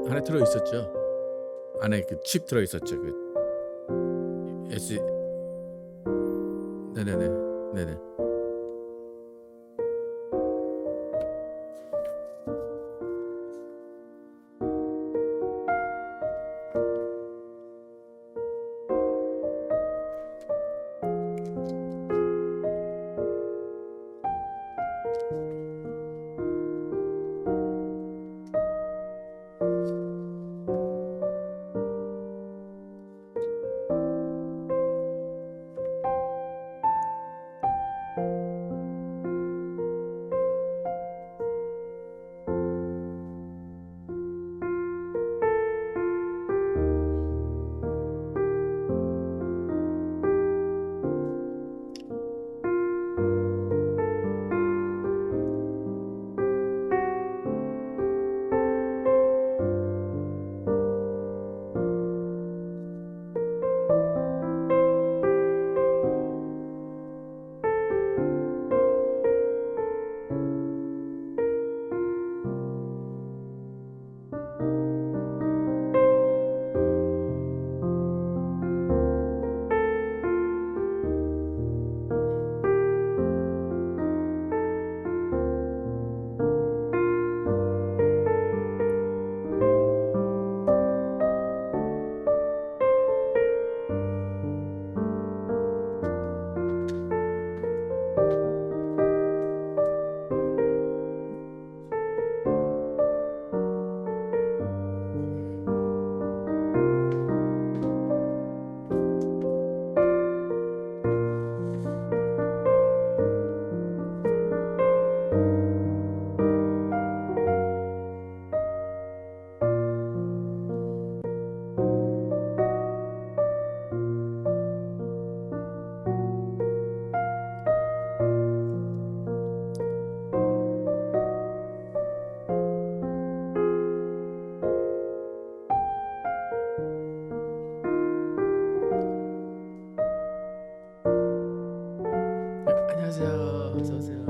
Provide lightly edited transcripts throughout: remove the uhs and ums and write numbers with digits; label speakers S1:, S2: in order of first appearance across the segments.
S1: 안에 들어 있었죠. 안에 그 칩 들어 있었죠. 그 S 네네네. 네네. 안녕하세요. 어서 오세요.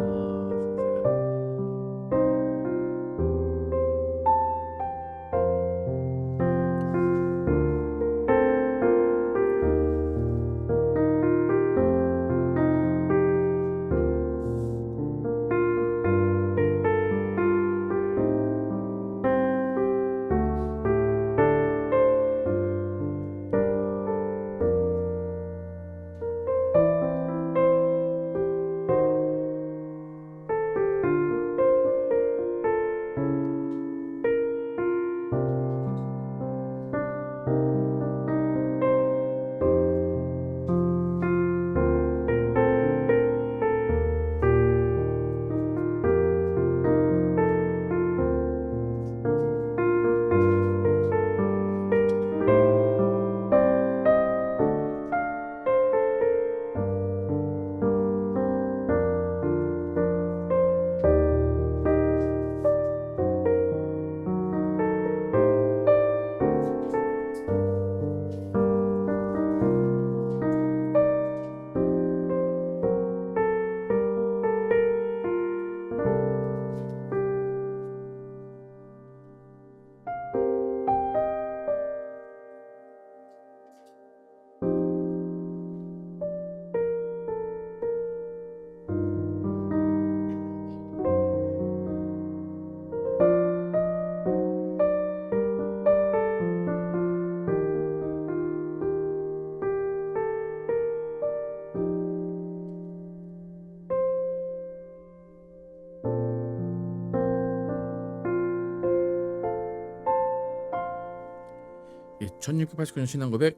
S1: 예, 1689년 신앙 고백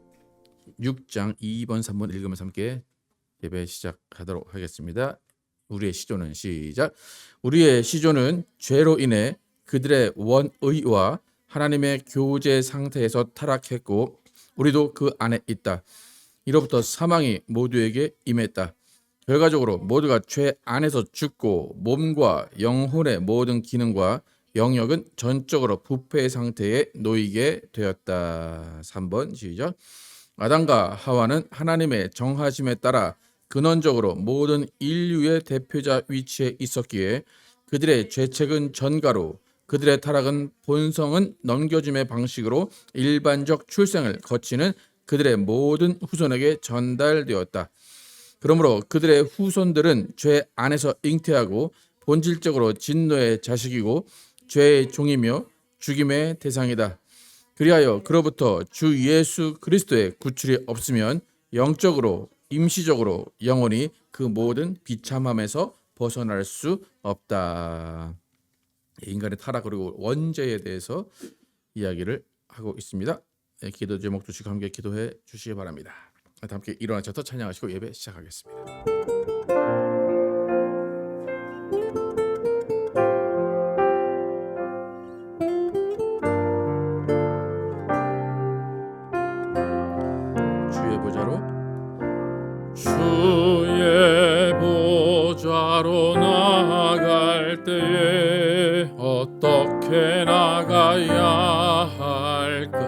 S1: 6장 2번 3번 읽으면서 함께 예배 시작하도록 하겠습니다. 우리의 시조는 시작. 우리의 시조는 죄로 인해 그들의 원의와 하나님의 교제 상태에서 타락했고 우리도 그 안에 있다. 이로부터 사망이 모두에게 임했다. 결과적으로 모두가 죄 안에서 죽고 몸과 영혼의 모든 기능과 영역은 전적으로 부패의 상태에 놓이게 되었다. 3번 시작. 아담과 하와는 하나님의 정하심에 따라 근원적으로 모든 인류의 대표자 위치에 있었기에 그들의 죄책은 전가로 그들의 타락은 본성은 넘겨줌의 방식으로 일반적 출생을 거치는 그들의 모든 후손에게 전달되었다. 그러므로 그들의 후손들은 죄 안에서 잉태하고 본질적으로 진노의 자식이고 죄의 종이며 죽임의 대상이다. 그리하여 그로부터 주 예수 그리스도의 구출이 없으면 영적으로 임시적으로 영원히 그 모든 비참함에서 벗어날 수 없다. 인간의 타락 그리고 원죄에 대해서 이야기를 하고 있습니다. 기도 제목 두시고 함께 기도해 주시기 바랍니다. 함께 일어나셔서 찬양하시고 예배 시작하겠습니다. 주의 보좌로 나아갈 때에 어떻게 나가야 할까?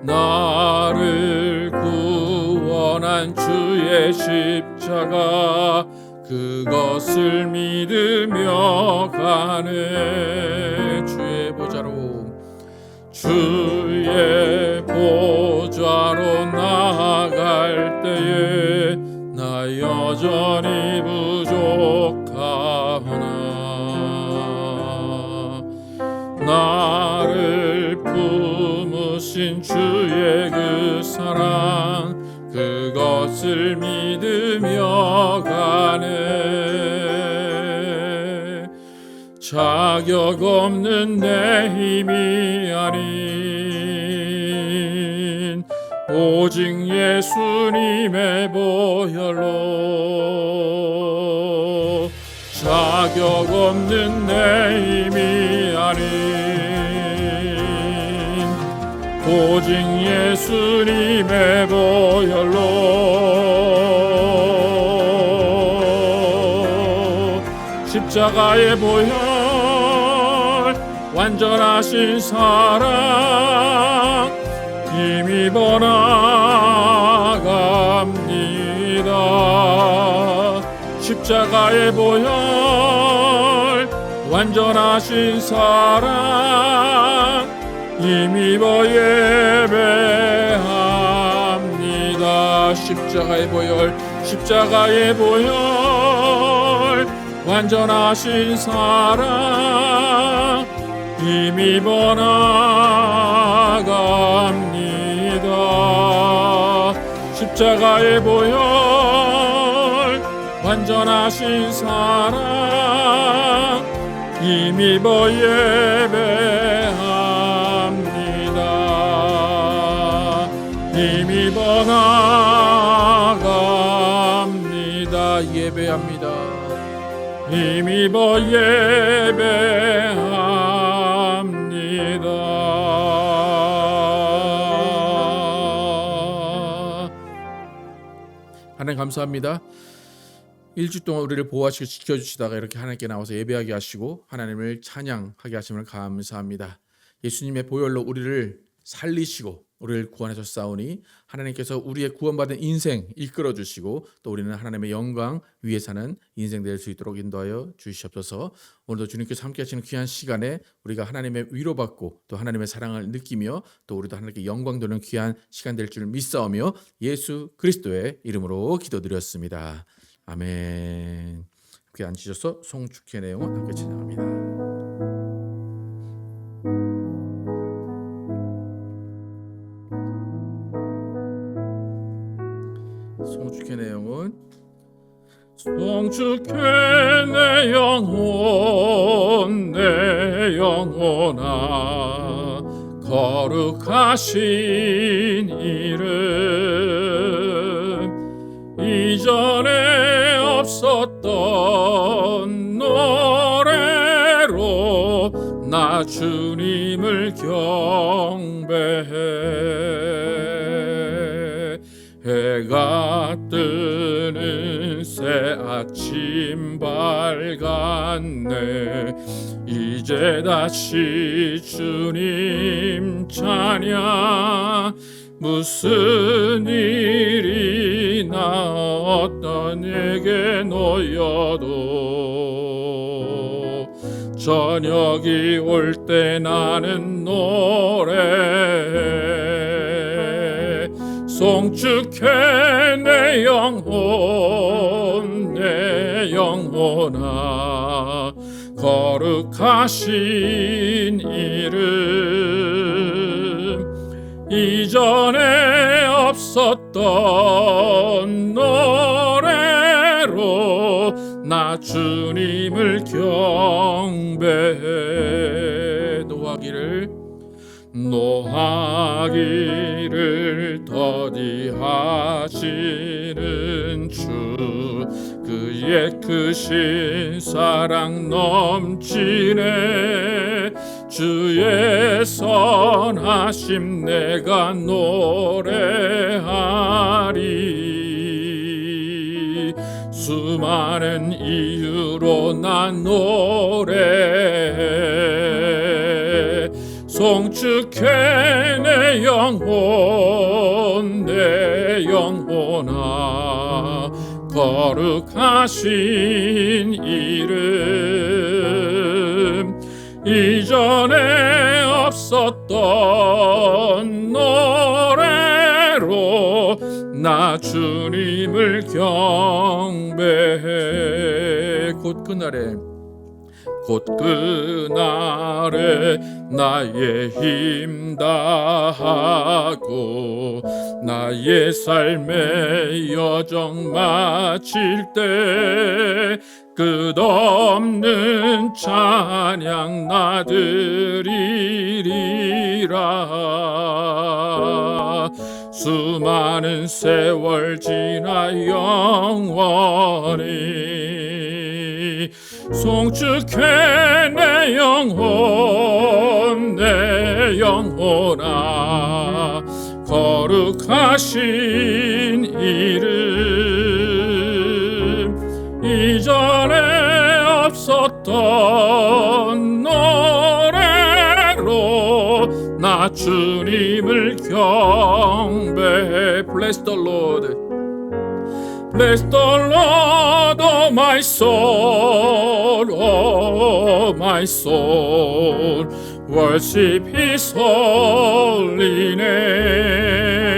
S1: 나를 구원한 주의 십자가 그것을 믿으며 가네. 주의 보좌로 나아갈 때에 나 여전히 부족하나 나를 품으신 주의 그 사랑 그것을 믿으며 가네. 자격 없는 내 힘이 아닌 오직 예수님의 보혈로 자격 없는 내 힘이 아닌 오직 예수님의 보혈로 십자가의 보혈 완전하신 사랑 힘입어 나갑니다. 십자가의 보혈 완전하신 사랑 힘입어 예배합니다. 십자가의 보혈 완전하신 사랑 힘입어 나갑니다. 십자가의 보혈 완전하신 사랑 힘입어 예배합니다. 힘입어 나갑니다. 예배합니다. 힘입어 예배합니다. 하나님 감사합니다. 일주 동안 우리를 보호하시고 지켜주시다가 이렇게 하나님께 나와서 예배하게 하시고 하나님을 찬양하게 하심을 감사합니다. 예수님의 보혈로 우리를 살리시고 우리를 구원하셨사오니 하나님께서 우리의 구원받은 인생 이끌어 주시고 또 우리는 하나님의 영광 위에 사는 인생 될 수 있도록 인도하여 주시옵소서. 오늘도 주님께서 함께 하시는 귀한 시간에 우리가 하나님의 위로받고 또 하나님의 사랑을 느끼며 또 우리도 하나님께 영광 되는 귀한 시간 될 줄 믿사오며 예수 그리스도의 이름으로 기도드렸습니다. 아멘. 함께 앉으셔서 송축의 내용은 함께 찬양합니다. 송축의 내용은 송축해 내 영혼아 거룩하신 이름 이전에 없었던 노래로 나 주님을 경배해. 해가 뜨는 새 아침 밝았네. 이제 다시 주님 찬양. 무슨 일이나 어떤 에게 놓여도 저녁이 올 때 나는 노래 송축해 내 영혼아 거룩하신 이름 이전에 없었던 노래로 나 주님을 경배해 노하기를 더디하시는 주 그의 크신 사랑 넘치네 주의 선하심 내가 노래하리 수많은 이유로 난 노래해 송축해 내 영혼아 거룩하신 이름 이전에 없었던 노래로 나 주님을 경배해 곧 그날에 나의 힘 다하고 나의 삶의 여정 마칠 때 끝없는 찬양 나드리리라 수많은 세월 지나 영원히 송축해 내 영혼아 거룩하신 이름 이전에 없었던 노래로 나 주님을 경배해 Bless the Lord Bless the Lord, oh my soul, worship His holy name.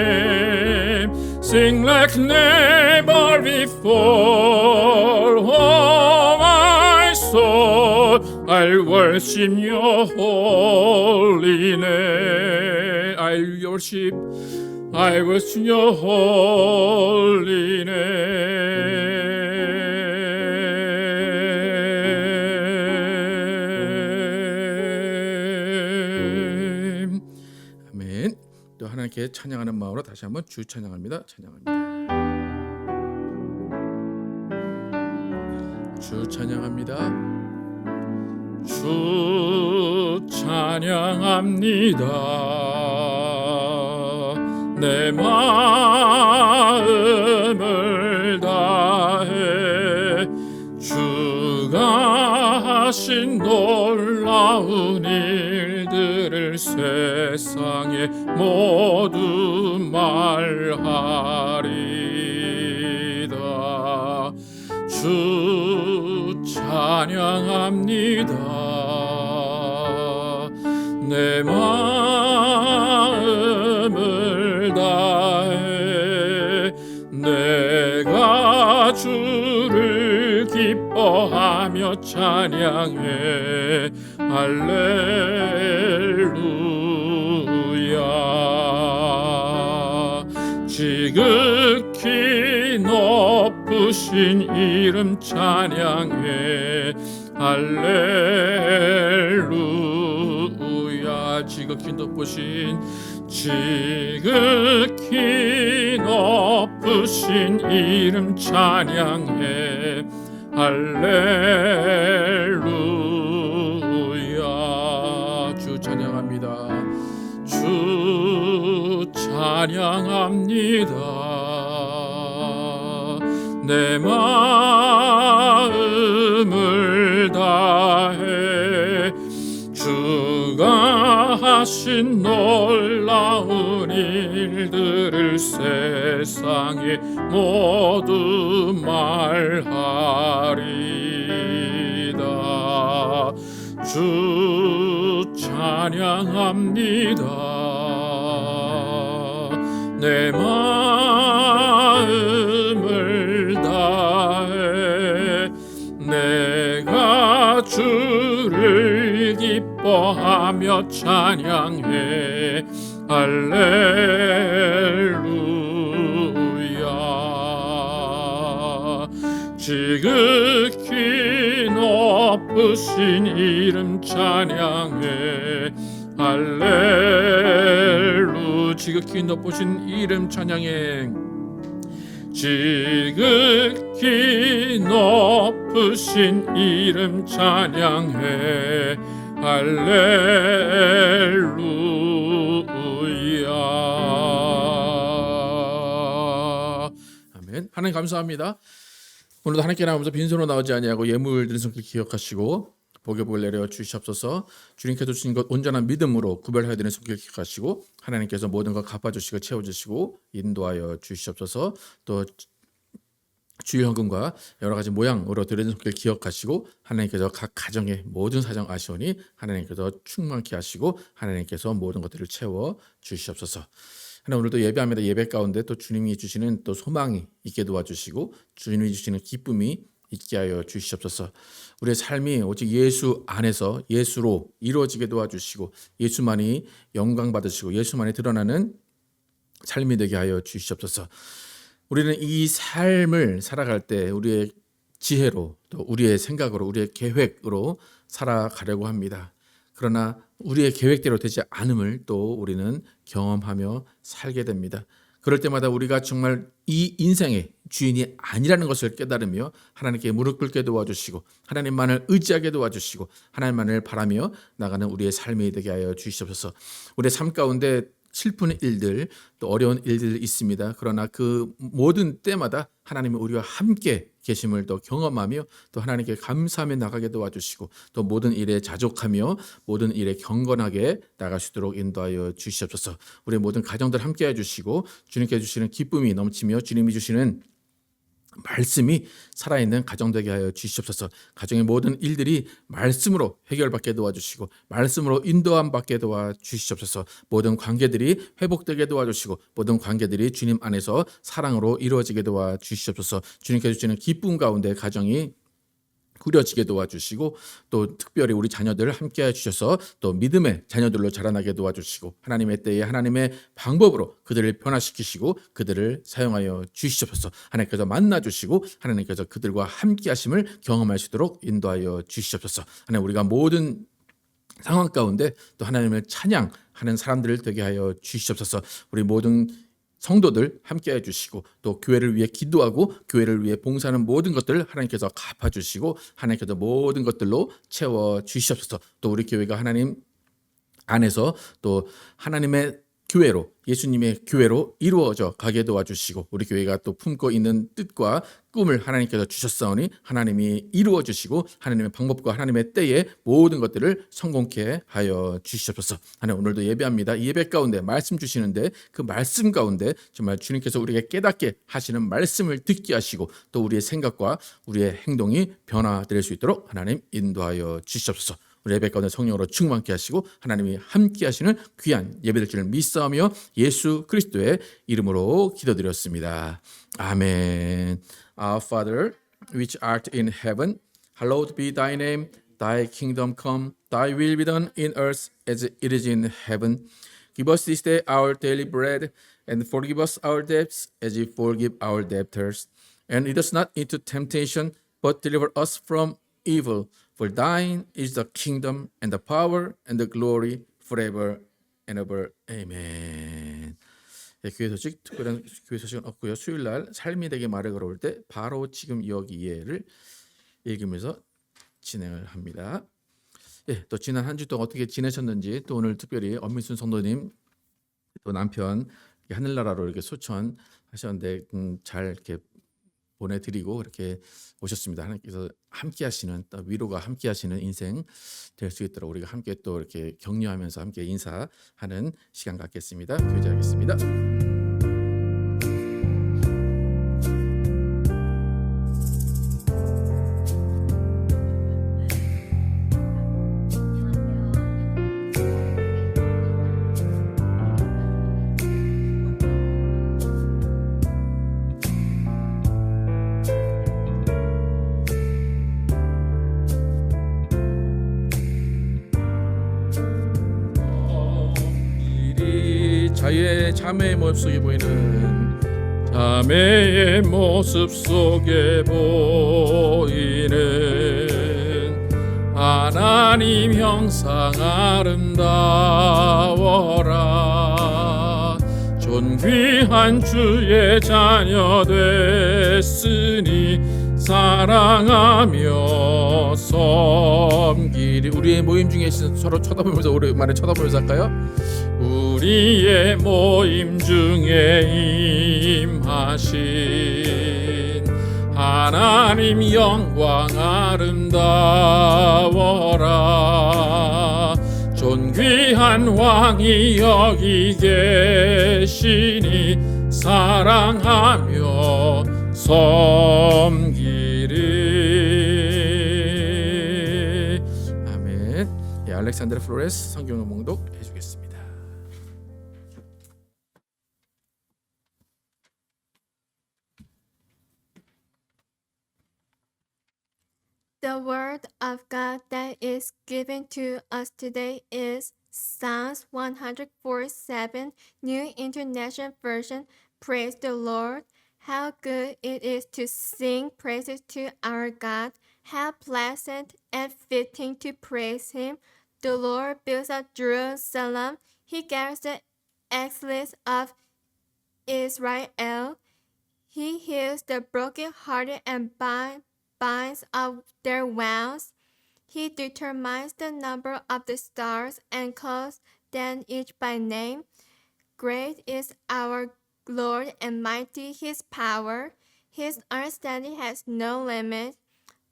S1: Sing like never before, oh my soul, I'll worship Your holy name. I worship Your holy name. 아멘. 또 하나님께 찬양하는 마음으로 다시 한번 주 찬양합니다. 주 찬양합니다. 주 찬양합니다. 내 마음을 다해 주가 하신 놀라운 일들을 세상에 모두 말하리다. 주 찬양합니다. 내 마음을 다해 내가 주를 기뻐하며 찬양해 할렐루야. 지극히 높으신 이름 찬양해 할렐루야. 지극히 높으신 이름 찬양해 할렐루야. 주 찬양합니다. 주 찬양합니다. 내 마음을 다해 주가 하신 놀라운 일들을 세상에 모두 말하리다. 주 찬양합니다. 내 마음을 다해 내가 주를 기뻐하며 찬양해. 할렐루야. 지극히 높으신 이름 찬양해. 할렐루야. 지극히 높으신 이름 찬양해. 지극히 높으신 이름 찬양해. 할렐루야. 아멘. 하나님 감사합니다. 오늘도 하나님께 나오면서 빈손으로 나오지 아니하고 예물 드린 손길 기억하시고 복의 복을 내려 주시옵소서. 주님께서 주신 것 온전한 믿음으로 구별하여 드리는 손길 기억하시고 하나님께서 모든 것 갚아주시고 채워주시고 인도하여 주시옵소서. 또 주일 헌금과 여러 가지 모양으로 드리는 손길 기억하시고 하나님께서 각 가정의 모든 사정 아시오니 하나님께서 충만케 하시고 하나님께서 모든 것들을 채워 주시옵소서. 하나님 오늘도 예배합니다. 예배 가운데 또 주님이 주시는 또 소망이 있게 도와주시고 주님이 주시는 기쁨이 있게 하여 주시옵소서. 우리의 삶이 오직 예수 안에서 예수로 이루어지게 도와주시고 예수만이 영광 받으시고 예수만이 드러나는 삶이 되게 하여 주시옵소서. 우리는 이 삶을 살아갈 때 우리의 지혜로 또 우리의 생각으로 우리의 계획으로 살아가려고 합니다. 그러나 우리의 계획대로 되지 않음을 또 우리는 경험하며 살게 됩니다. 그럴 때마다 우리가 정말 이 인생의 주인이 아니라는 것을 깨달으며 하나님께 무릎 꿇게 도와주시고 하나님만을 의지하게 도와주시고 하나님만을 바라며 나가는 우리의 삶이 되게 하여 주시옵소서. 우리의 삶 가운데 슬픈 일들 또 어려운 일들이 있습니다. 그러나 그 모든 때마다 하나님이 우리와 함께 계심을 또 경험하며 또 하나님께 감사하며 나가게 도와주시고 또 모든 일에 자족하며 모든 일에 경건하게 나갈 수 있도록 인도하여 주시옵소서. 우리 모든 가정들 함께 해주시고 주님께 주시는 기쁨이 넘치며 주님이 주시는 말씀이 살아있는 가정 되게 하여 주시옵소서. 가정의 모든 일들이 말씀으로 해결받게 도와주시고 말씀으로 인도함 받게 도와주시옵소서. 모든 관계들이 회복되게 도와주시고 모든 관계들이 주님 안에서 사랑으로 이루어지게 도와주시옵소서. 주님께 주시는 기쁨 가운데 가정이 꾸려지게 도와주시고 또 특별히 우리 자녀들을 함께해 주셔서 또 믿음의 자녀들로 자라나게 도와주시고 하나님의 때에 하나님의 방법으로 그들을 변화시키시고 그들을 사용하여 주시옵소서. 하나님께서 만나주시고 하나님께서 그들과 함께하심을 경험할 수 있도록 인도하여 주시옵소서. 하나님 우리가 모든 상황 가운데 또 하나님을 찬양하는 사람들을 되게 하여 주시옵소서. 우리 모든 성도들 함께해 주시고 또 교회를 위해 기도하고 교회를 위해 봉사하는 모든 것들을 하나님께서 갚아주시고 하나님께서 모든 것들로 채워 주시옵소서. 또 우리 교회가 하나님 안에서 또 하나님의 교회로 예수님의 교회로 이루어져 가게 도와주시고 우리 교회가 또 품고 있는 뜻과 꿈을 하나님께서 주셨사오니 하나님이 이루어 주시고 하나님의 방법과 하나님의 때에 모든 것들을 성공케 하여 주시옵소서. 하나님 오늘도 예배합니다. 이 예배 가운데 말씀 주시는데 그 말씀 가운데 정말 주님께서 우리에게 깨닫게 하시는 말씀을 듣게 하시고 또 우리의 생각과 우리의 행동이 변화될 수 있도록 하나님 인도하여 주시옵소서. 우리 예배 가운데 성령으로 충만케 하시고 하나님이 함께 하시는 귀한 예배될 줄을 믿사오며 예수 그리스도의 이름으로 기도드렸습니다. 아멘. Our Father, which art in heaven, hallowed be thy name. Thy kingdom come, thy will be done in earth as it is in heaven. Give us this day our daily bread, and forgive us our debts as we forgive our debtors. And lead us not into temptation, but deliver us from evil. For thine is the kingdom and the power and the glory forever and ever. Amen. 네, 교회 소식 특별한 교회 소식은 없고요. 수요일 날 삶이 되게 말을 걸어올 때 바로 지금 여기에를 읽으면서 진행을 합니다. 예, 또 지난 한 주 동안 어떻게 지내셨는지 또 오늘 특별히 엄민순 성도님 또 남편 하늘나라로 이렇게 소천하셨는데 잘 이렇게 보내드리고 이렇게 오셨습니다. 하나님께서 함께하시는 또 위로가 함께하시는 인생 될 수 있도록 우리가 함께 또 이렇게 격려하면서 함께 인사하는 시간 갖겠습니다. 교제하겠습니다. 자매의 모습 속에 보이는 자매의 모습 속에 보이는 하나님 형상 아름다워라. 존귀한 주의 자녀 됐으니 사랑하며 섬기리. 우리의 모임 중에 서로 쳐다보면서 오랜만에 쳐다보면서 할까요? 우리의 모임 중에 임하신 하나님 영광 아름다워라. 존귀한 왕이 여기 계시니 사랑하며 섬기리. 아멘. 예, 알렉산드라 플로레스 성경 봉독 해주겠습니다.
S2: The word of God that is given to us today is Psalms 104:7, New International Version. Praise the Lord. How good it is to sing praises to our God. How pleasant and fitting to praise Him. The Lord builds up Jerusalem. He gathers the exiles of Israel. He heals the brokenhearted and binds up their wounds. He determines the number of the stars and calls them each by name. Great is our Lord and mighty His power. His understanding has no limit.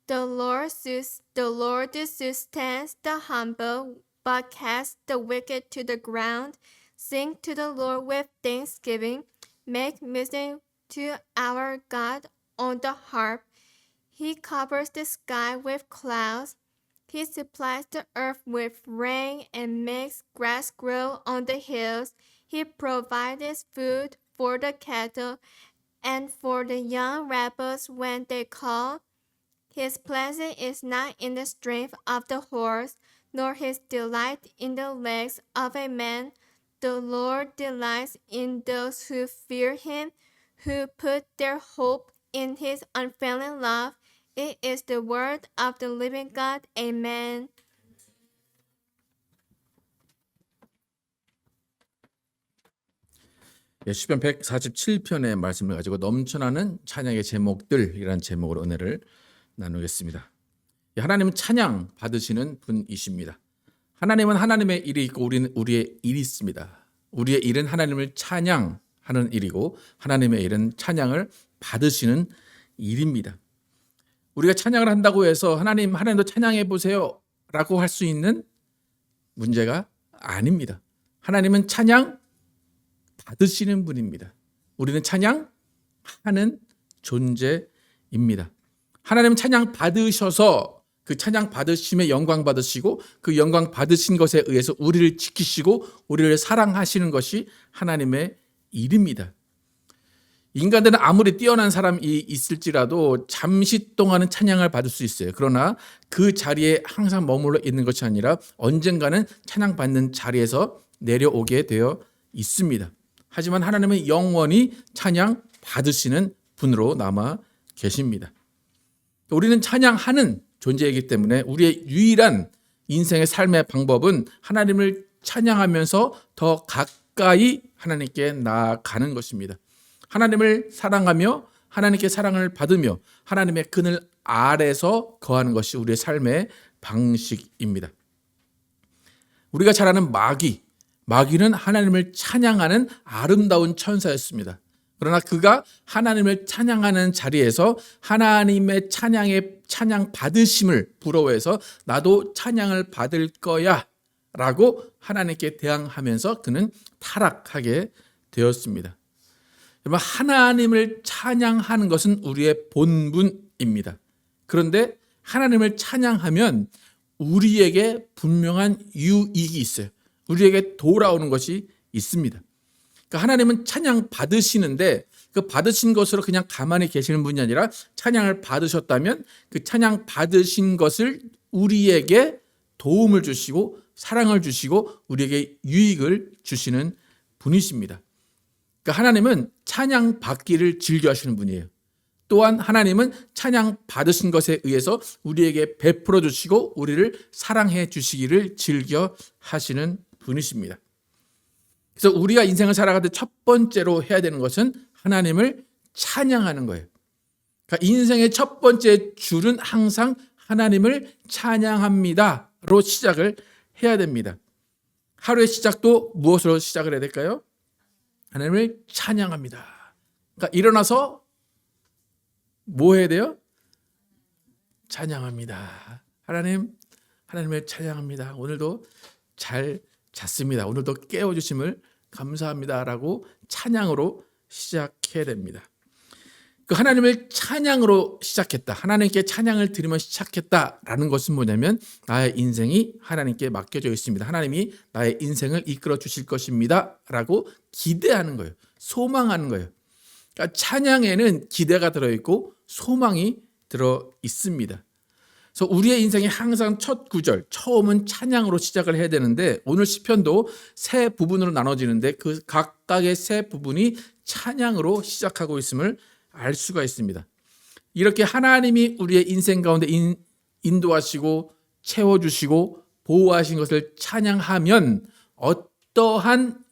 S2: The Lord sustains the humble, but casts the wicked to the ground. Sing to the Lord with thanksgiving. Make music to our God on the harp. He covers the sky with clouds. He supplies the earth with rain and makes grass grow on the hills. He provides food for the cattle and for the young rebels when they call. His pleasure is not in the strength of the horse, nor his delight in the legs of a man. The Lord delights in those who fear Him, who put their hope in His unfailing love. It is the word of the living God. Amen.
S1: 예, 시편 147편의 말씀을 가지고 넘쳐나는 찬양의 제목들이라는 제목으로 은혜를 나누겠습니다. 하나님은 찬양 받으시는 분이십니다. 하나님은 하나님의 일이 있고 우리는 우리의 일이 있습니다. 우리의 일은 하나님을 찬양하는 일이고 하나님의 일은 찬양을 받으시는 일입니다. 우리가 찬양을 한다고 해서 하나님도 찬양해 보세요 라고 할 수 있는 문제가 아닙니다. 하나님은 찬양 받으시는 분입니다. 우리는 찬양하는 존재입니다. 하나님은 찬양 받으셔서 그 찬양 받으심에 영광 받으시고 그 영광 받으신 것에 의해서 우리를 지키시고 우리를 사랑하시는 것이 하나님의 일입니다. 인간들은 아무리 뛰어난 사람이 있을지라도 잠시 동안은 찬양을 받을 수 있어요. 그러나 그 자리에 항상 머물러 있는 것이 아니라 언젠가는 찬양받는 자리에서 내려오게 되어 있습니다. 하지만 하나님은 영원히 찬양 받으시는 분으로 남아 계십니다. 우리는 찬양하는 존재이기 때문에 우리의 유일한 인생의 삶의 방법은 하나님을 찬양하면서 더 가까이 하나님께 나아가는 것입니다. 하나님을 사랑하며 하나님께 사랑을 받으며 하나님의 그늘 아래서 거하는 것이 우리의 삶의 방식입니다. 우리가 잘 아는 마귀는 하나님을 찬양하는 아름다운 천사였습니다. 그러나 그가 하나님을 찬양하는 자리에서 하나님의 찬양 받으심을 부러워해서 나도 찬양을 받을 거야 라고 하나님께 대항하면서 그는 타락하게 되었습니다. 여러분, 하나님을 찬양하는 것은 우리의 본분입니다. 그런데 하나님을 찬양하면 우리에게 분명한 유익이 있어요. 우리에게 돌아오는 것이 있습니다. 그러니까 하나님은 찬양 받으시는데 그 받으신 것으로 그냥 가만히 계시는 분이 아니라 찬양을 받으셨다면 그 찬양 받으신 것을 우리에게 도움을 주시고 사랑을 주시고 우리에게 유익을 주시는 분이십니다. 그러니까 하나님은 찬양 받기를 즐겨하시는 분이에요. 또한 하나님은 찬양 받으신 것에 의해서 우리에게 베풀어 주시고 우리를 사랑해 주시기를 즐겨하시는 분이십니다. 그래서 우리가 인생을 살아갈 때 첫 번째로 해야 되는 것은 하나님을 찬양하는 거예요. 그러니까 인생의 첫 번째 줄은 항상 하나님을 찬양합니다로 시작을 해야 됩니다. 하루의 시작도 무엇으로 시작을 해야 될까요? 하나님을 찬양합니다. 그러니까 일어나서 뭐 해야 돼요? 찬양합니다. 하나님을 찬양합니다. 오늘도 잘 잤습니다. 오늘도 깨워주심을 감사합니다라고 찬양으로 시작해야 됩니다. 그 하나님을 찬양으로 시작했다. 하나님께 찬양을 드리며 시작했다라는 것은 뭐냐면 나의 인생이 하나님께 맡겨져 있습니다. 하나님이 나의 인생을 이끌어 주실 것입니다라고 기대하는 거예요. 소망하는 거예요. 그러니까 찬양에는 기대가 들어있고 소망이 들어 있습니다. 그래서 우리의 인생이 항상 첫 구절, 처음은 찬양으로 시작을 해야 되는데 오늘 시편도 세 부분으로 나눠지는데 그 각각의 세 부분이 찬양으로 시작하고 있음을 알 수가 있습니다. 이렇게 하나님이 우리의 인생 가운데 인도하시고 채워주시고 보호하신 것을 찬양하면 어떠한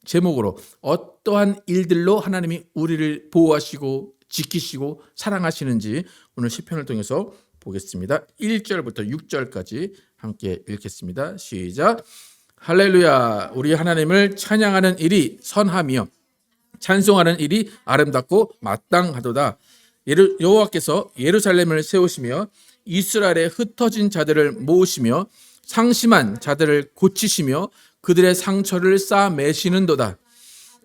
S1: 제목으로 어떠한 일들로 하나님이 우리를 보호하시고 지키시고 사랑하시는지 오늘 시편을 통해서 보겠습니다. 1절부터 6절까지 함께 읽겠습니다. 시작. 할렐루야. 우리 하나님을 찬양하는 일이 선하며 찬송하는 일이 아름답고 마땅하도다. 여호와께서 예루살렘을 세우시며 이스라엘의 흩어진 자들을 모으시며 상심한 자들을 고치시며 그들의 상처를 싸매시는도다.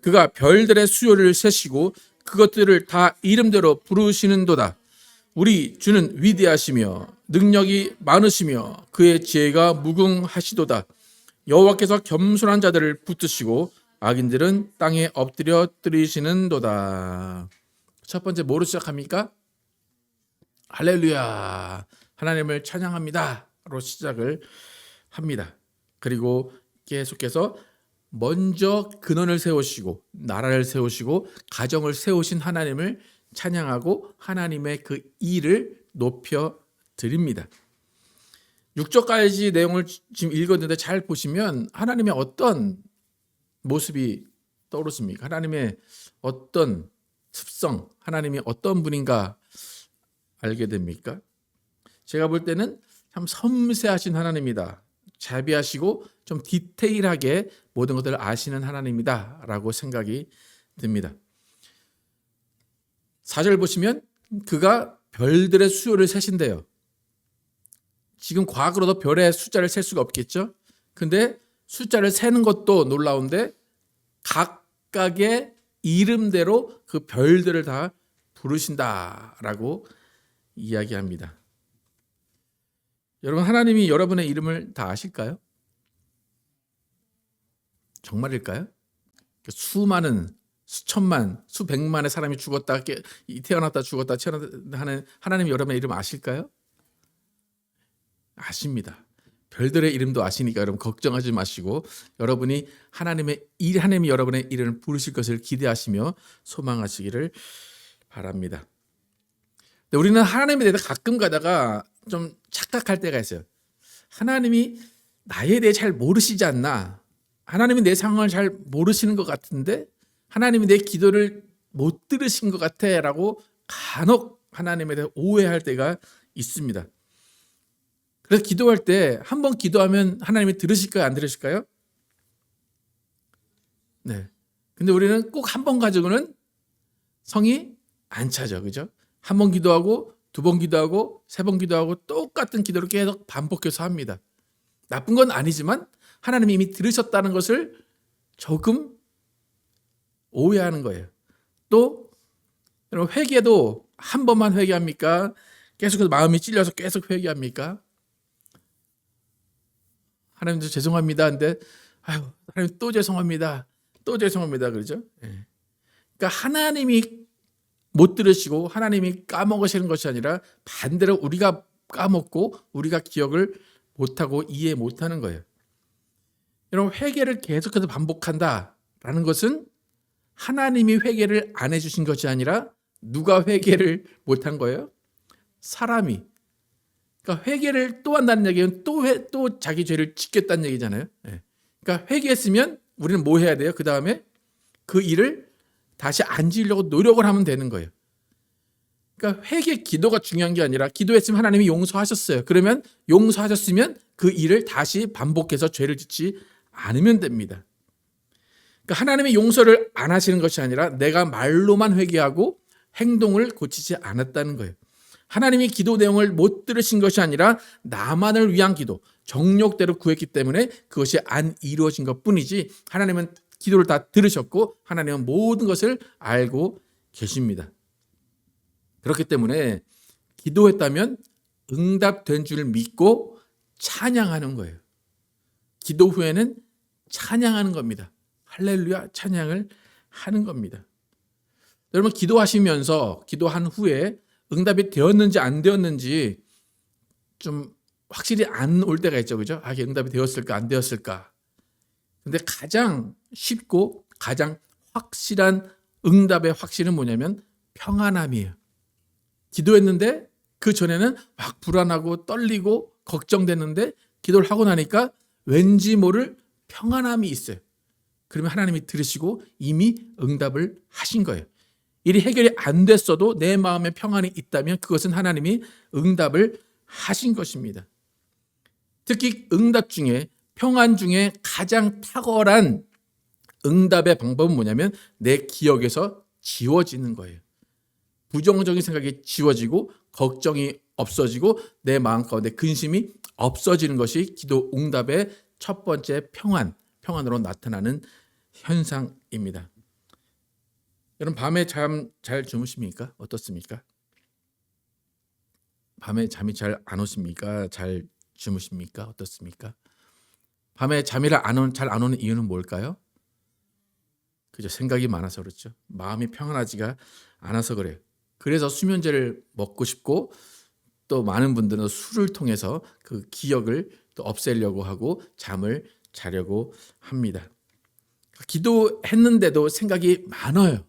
S1: 그가 별들의 수요를 세시고 그것들을 다 이름대로 부르시는도다. 우리 주는 위대하시며 능력이 많으시며 그의 지혜가 무궁하시도다. 여호와께서 겸손한 자들을 붙드시고 악인들은 땅에 엎드려 뜨리시는도다. 첫 번째 뭐로 시작합니까? 할렐루야. 하나님을 찬양합니다로 시작을 합니다. 그리고 계속해서 먼저 근원을 세우시고 나라를 세우시고 가정을 세우신 하나님을 찬양하고 하나님의 그 일을 높여 드립니다. 6절까지 내용을 지금 읽었는데 잘 보시면 하나님의 어떤 모습이 떠오르십니까? 하나님의 어떤 습성, 하나님이 어떤 분인가 알게 됩니까? 제가 볼 때는 참 섬세하신 하나님이다. 자비하시고 좀 디테일하게 모든 것들을 아시는 하나님이다 라고 생각이 듭니다. 4절 보시면 그가 별들의 수요를 세신대요. 지금 과학으로도 별의 숫자를 셀 수가 없겠죠. 근데 숫자를 세는 것도 놀라운데 각각의 이름대로 그 별들을 다 부르신다라고 이야기합니다. 여러분, 하나님이 여러분의 이름을 다 아실까요? 정말일까요? 수많은 수천만 수백만의 사람이 죽었다 태어났다 죽었다 하는 하나님이 여러분의 이름 아실까요? 아십니다. 별들의 이름도 아시니까 여러분 걱정하지 마시고 여러분이 하나님이 여러분의 이름을 부르실 것을 기대하시며 소망하시기를 바랍니다. 근데 우리는 하나님에 대해서 가끔 가다가 좀 착각할 때가 있어요. 하나님이 나에 대해 잘 모르시지 않나? 하나님이 내 상황을 잘 모르시는 것 같은데 하나님이 내 기도를 못 들으신 것 같아 라고 간혹 하나님에 대해 오해할 때가 있습니다. 그래서 기도할 때 한 번 기도하면 하나님이 들으실까요? 안 들으실까요? 네. 근데 우리는 꼭 한 번 가지고는 성이 안 차죠. 그죠? 한 번 기도하고 두 번 기도하고 세 번 기도하고 똑같은 기도를 계속 반복해서 합니다. 나쁜 건 아니지만 하나님이 이미 들으셨다는 것을 조금 오해하는 거예요. 또 여러분 회개도 한 번만 회개합니까? 계속해서 마음이 찔려서 계속 회개합니까? 하나님도 죄송합니다. 근데 하나님 또 죄송합니다. 또 죄송합니다. 그러죠? 예. 그러니까 하나님이 못 들으시고 하나님이 까먹으시는 것이 아니라 반대로 우리가 까먹고 우리가 기억을 못하고 이해 못하는 거예요. 여러분 회개를 계속해서 반복한다. 라는 것은 하나님이 회개를 안 해주신 것이 아니라 누가 회개를 못한 거예요? 사람이. 그러니까 회개를 또 한다는 얘기는 또 자기 죄를 짓겠다는 얘기잖아요. 예. 그러니까 회개했으면 우리는 뭐 해야 돼요? 그 다음에 그 일을 다시 안 지으려고 노력을 하면 되는 거예요. 그러니까 회개 기도가 중요한 게 아니라 기도했으면 하나님이 용서하셨어요. 그러면 용서하셨으면 그 일을 다시 반복해서 죄를 짓지 않으면 됩니다. 그러니까 하나님의 용서를 안 하시는 것이 아니라 내가 말로만 회개하고 행동을 고치지 않았다는 거예요. 하나님이 기도 내용을 못 들으신 것이 아니라 나만을 위한 기도, 정욕대로 구했기 때문에 그것이 안 이루어진 것뿐이지 하나님은 기도를 다 들으셨고 하나님은 모든 것을 알고 계십니다. 그렇기 때문에 기도했다면 응답된 줄 믿고 찬양하는 거예요. 기도 후에는 찬양하는 겁니다. 할렐루야 찬양을 하는 겁니다. 여러분 기도하시면서 기도한 후에 응답이 되었는지 안 되었는지 좀 확실히 안 올 때가 있죠. 그죠? 이게 응답이 되었을까 안 되었을까. 근데 가장 쉽고 가장 확실한 응답의 확실은 뭐냐면 평안함이에요. 기도했는데 그 전에는 막 불안하고 떨리고 걱정됐는데 기도를 하고 나니까 왠지 모를 평안함이 있어요. 그러면 하나님이 들으시고 이미 응답을 하신 거예요. 일이 해결이 안 됐어도 내 마음에 평안이 있다면 그것은 하나님이 응답을 하신 것입니다. 특히 응답 중에 평안 중에 가장 탁월한 응답의 방법은 뭐냐면 내 기억에서 지워지는 거예요. 부정적인 생각이 지워지고 걱정이 없어지고 내 마음 가운데 근심이 없어지는 것이 기도 응답의 첫 번째 평안으로 나타나는 현상입니다. 여러분 밤에 잠 잘 주무십니까? 어떻습니까? 밤에 잠이 잘 안 오십니까? 잘 주무십니까? 어떻습니까? 밤에 잠이 잘 안 오는 이유는 뭘까요? 그죠? 생각이 많아서 그렇죠. 마음이 평안하지가 않아서 그래요. 그래서 수면제를 먹고 싶고 또 많은 분들은 술을 통해서 그 기억을 또 없애려고 하고 잠을 자려고 합니다. 기도했는데도 생각이 많아요.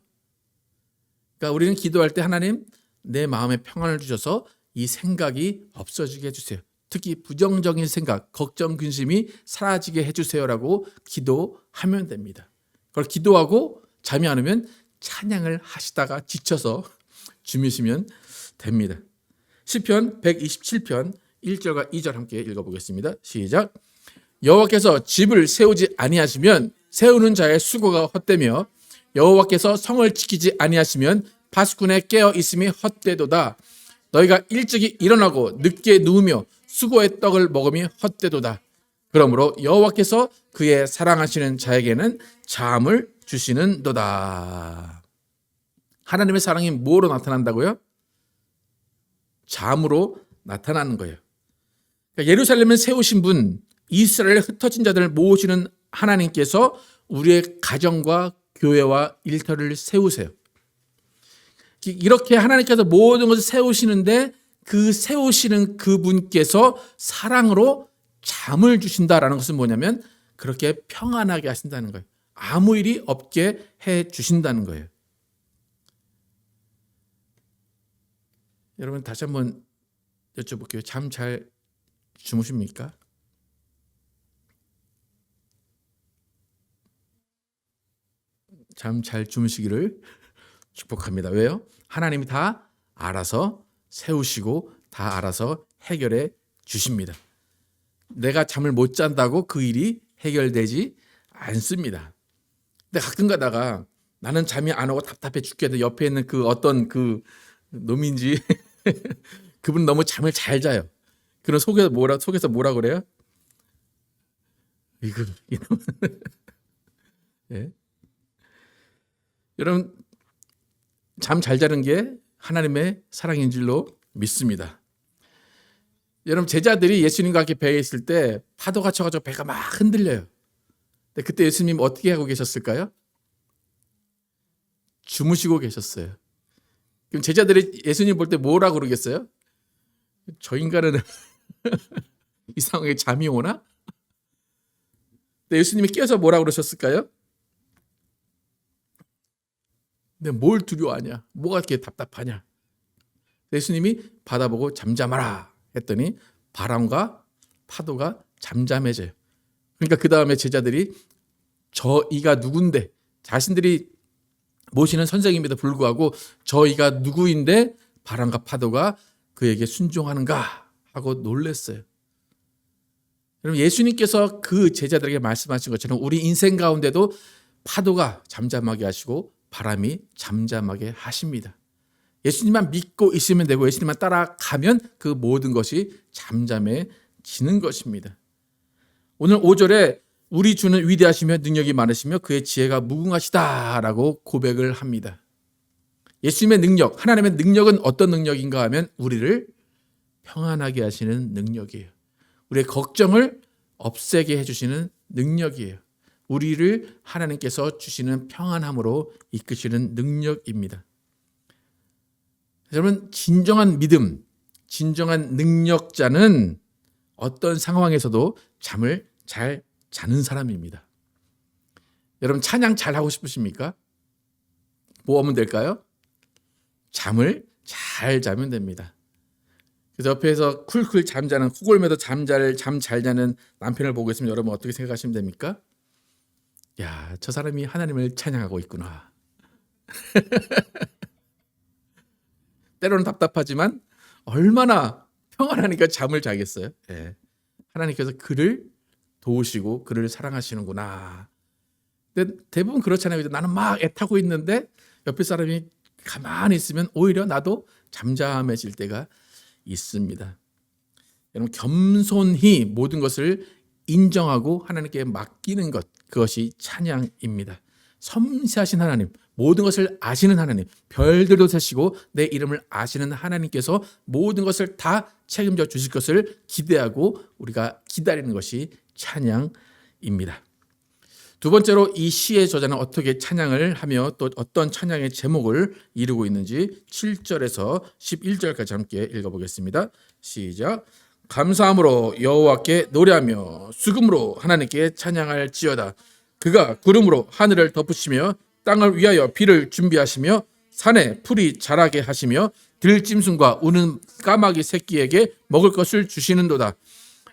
S1: 그러니까 우리는 기도할 때 하나님 내 마음에 평안을 주셔서 이 생각이 없어지게 해주세요. 특히 부정적인 생각, 걱정, 근심이 사라지게 해주세요라고 기도하면 됩니다. 그걸 기도하고 잠이 안 오면 찬양을 하시다가 지쳐서 주무시면 됩니다. 시편 127편 1절과 2절 함께 읽어보겠습니다. 시작. 여호와께서 집을 세우지 아니하시면 세우는 자의 수고가 헛되며 여호와께서 성을 지키지 아니하시면 파수꾼의 깨어 있음이 헛되도다. 너희가 일찍이 일어나고 늦게 누우며 수고의 떡을 먹음이 헛되도다. 그러므로 여호와께서 그의 사랑하시는 자에게는 잠을 주시는도다. 하나님의 사랑이 뭐로 나타난다고요? 잠으로 나타나는 거예요. 그러니까 예루살렘을 세우신 분, 이스라엘에 흩어진 자들을 모으시는 하나님께서 우리의 가정과 교회와 일터를 세우세요. 이렇게 하나님께서 모든 것을 세우시는데 그 세우시는 그분께서 사랑으로 잠을 주신다라는 것은 뭐냐면 그렇게 평안하게 하신다는 거예요. 아무 일이 없게 해 주신다는 거예요. 여러분 다시 한번 여쭤볼게요. 잠 잘 주무십니까? 잠 잘 주무시기를 축복합니다. 왜요? 하나님이 다 알아서 세우시고 다 알아서 해결해 주십니다. 내가 잠을 못 잔다고 그 일이 해결되지 않습니다. 근데 가끔 가다가 나는 잠이 안 오고 답답해 죽겠는데 옆에 있는 그 어떤 그 놈인지 그분 너무 잠을 잘 자요. 그럼 속에서 뭐라 그래요? 이놈. 예? 여러분 잠 잘 자는 게 하나님의 사랑인 줄로 믿습니다. 여러분 제자들이 예수님과 함께 배에 있을 때 파도가 쳐가지고 배가 막 흔들려요. 근데 그때 예수님 어떻게 하고 계셨을까요? 주무시고 계셨어요. 그럼 제자들이 예수님 볼 때 뭐라고 그러겠어요? 저 인간은 이상하게 잠이 오나? 근데 예수님이 깨어서 뭐라고 그러셨을까요? 근데 뭘 두려워하냐? 뭐가 이렇게 답답하냐? 예수님이 바다 보고 잠잠하라 했더니 바람과 파도가 잠잠해져요. 그러니까 그 다음에 제자들이 저희가 누군데, 자신들이 모시는 선생님에도 불구하고 저희가 누구인데 바람과 파도가 그에게 순종하는가 하고 놀랐어요. 여러분, 예수님께서 그 제자들에게 말씀하신 것처럼 우리 인생 가운데도 파도가 잠잠하게 하시고 바람이 잠잠하게 하십니다. 예수님만 믿고 있으면 되고 예수님만 따라가면 그 모든 것이 잠잠해지는 것입니다. 오늘 5절에 우리 주는 위대하시며 능력이 많으시며 그의 지혜가 무궁하시다라고 고백을 합니다. 예수님의 능력, 하나님의 능력은 어떤 능력인가 하면 우리를 평안하게 하시는 능력이에요. 우리의 걱정을 없애게 해주시는 능력이에요. 우리를 하나님께서 주시는 평안함으로 이끄시는 능력입니다. 여러분, 진정한 믿음, 진정한 능력자는 어떤 상황에서도 잠을 잘 자는 사람입니다. 여러분, 찬양 잘 하고 싶으십니까? 뭐 하면 될까요? 잠을 잘 자면 됩니다. 그래서 옆에서 쿨쿨 잠자는, 코골면서 잠 잘 자는 남편을 보고 있으면 여러분 어떻게 생각하시면 됩니까? 야, 저 사람이 하나님을 찬양하고 있구나. 때로는 답답하지만 얼마나 평안하니까 잠을 자겠어요. 예. 하나님께서 그를 도우시고 그를 사랑하시는구나. 근데 대부분 그렇잖아요. 나는 막 애타고 있는데 옆에 사람이 가만히 있으면 오히려 나도 잠잠해질 때가 있습니다. 여러분, 겸손히 모든 것을 인정하고 하나님께 맡기는 것, 그것이 찬양입니다. 섬세하신 하나님, 모든 것을 아시는 하나님, 별들도 세시고 내 이름을 아시는 하나님께서 모든 것을 다 책임져 주실 것을 기대하고 우리가 기다리는 것이 찬양입니다. 두 번째로 이 시의 저자는 어떻게 찬양을 하며 또 어떤 찬양의 제목을 이루고 있는지 7절에서 11절까지 함께 읽어보겠습니다. 시작. 감사함으로 여호와께 노래하며 수금으로 하나님께 찬양할지어다. 그가 구름으로 하늘을 덮으시며 땅을 위하여 비를 준비하시며 산에 풀이 자라게 하시며 들짐승과 우는 까마귀 새끼에게 먹을 것을 주시는도다.